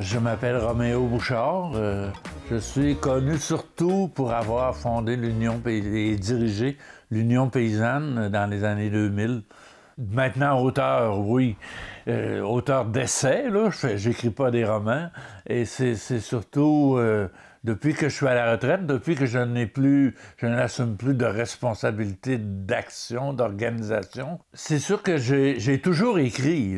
Je m'appelle Roméo Bouchard. Je suis connu surtout pour avoir fondé l'Union et dirigé l'Union paysanne dans les années 2000. Maintenant, auteur, oui, auteur d'essais, là, j'écris pas des romans. Et c'est surtout depuis que je suis à la retraite, depuis que je n'assume plus de responsabilité d'action, d'organisation. C'est sûr que j'ai toujours écrit.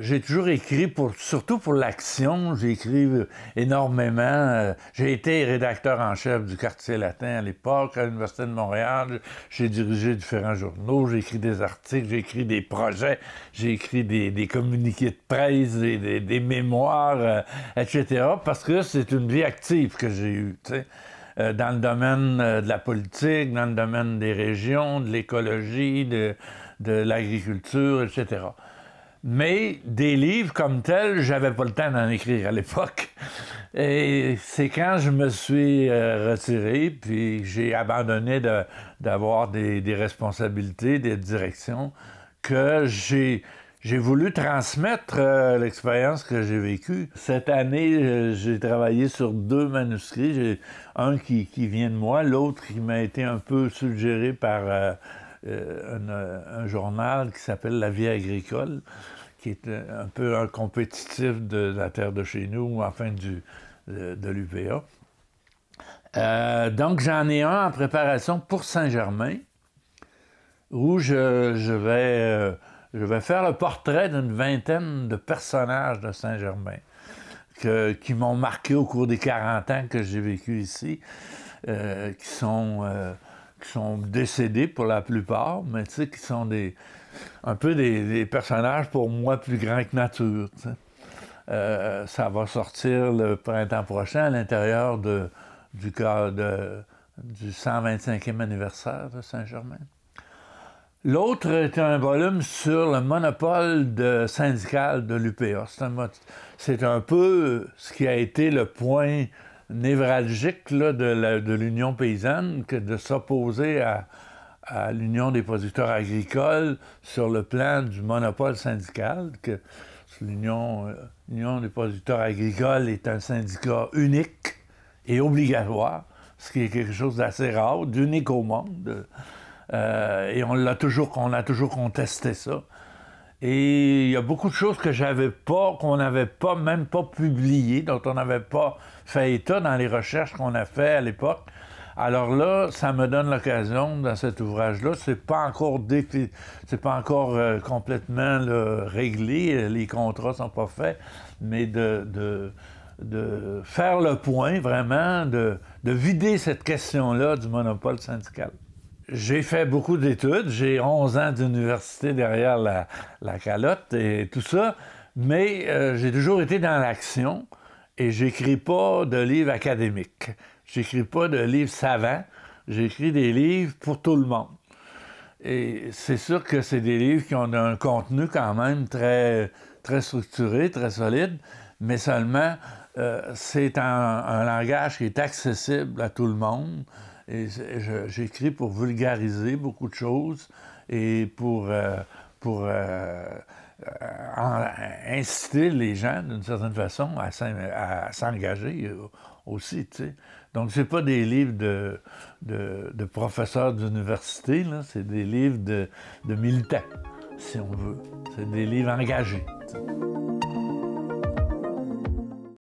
J'ai toujours écrit, surtout pour l'action. J'ai écrit énormément. J'ai été rédacteur en chef du Quartier latin à l'époque, à l'Université de Montréal. J'ai dirigé différents journaux, j'ai écrit des articles, j'ai écrit des projets, j'ai écrit des communiqués de presse, des mémoires, etc. Parce que c'est une vie active que j'ai eue, tu sais. Dans le domaine de la politique, dans le domaine des régions, de l'écologie, de l'agriculture, etc. Mais des livres comme tels, j'avais pas le temps d'en écrire à l'époque. Et c'est quand je me suis retiré, puis j'ai abandonné d'avoir des responsabilités, des directions, que j'ai voulu transmettre l'expérience que j'ai vécue. Cette année, j'ai travaillé sur 2 manuscrits. J'ai un qui vient de moi, l'autre qui m'a été un peu suggéré par un journal qui s'appelle La Vie agricole, qui est un peu un compétitif de la terre de chez nous, ou enfin de l'UPA. Donc j'en ai un en préparation pour Saint-Germain, où je vais faire le portrait d'une vingtaine de personnages de Saint-Germain qui m'ont marqué au cours des 40 ans que j'ai vécu ici, qui sont décédés pour la plupart, mais tu sais, qui sont un peu des personnages pour moi plus grands que nature. Tu sais. Ça va sortir le printemps prochain à l'intérieur du 125e anniversaire de Saint-Germain. L'autre est un volume sur le monopole syndical de l'UPA. C'est un peu ce qui a été le point névralgique là, de l'Union paysanne, que de s'opposer à l'Union des producteurs agricoles sur le plan du monopole syndical, que l'Union des producteurs agricoles est un syndicat unique et obligatoire, ce qui est quelque chose d'assez rare, d'unique au monde. Et on a toujours contesté ça. Et il y a beaucoup de choses qu'on n'avait pas, même pas publiées, dont on n'avait pas fait état dans les recherches qu'on a fait à l'époque. Alors là, ça me donne l'occasion, dans cet ouvrage-là, c'est pas encore complètement là, réglé, les contrats sont pas faits, mais de faire le point, vraiment, de vider cette question-là du monopole syndical. J'ai fait beaucoup d'études, j'ai 11 ans d'université derrière la calotte et tout ça, mais j'ai toujours été dans l'action et j'écris pas de livres académiques. J'écris pas de livres savants, j'écris des livres pour tout le monde. Et c'est sûr que c'est des livres qui ont un contenu quand même très, très structuré, très solide, mais seulement c'est un langage qui est accessible à tout le monde. Et j'écris pour vulgariser beaucoup de choses et pour inciter les gens, d'une certaine façon, à s'engager aussi, tu sais. Donc, c'est pas des livres de professeurs d'université, là, c'est des livres de militants, si on veut. C'est des livres engagés, t'sais.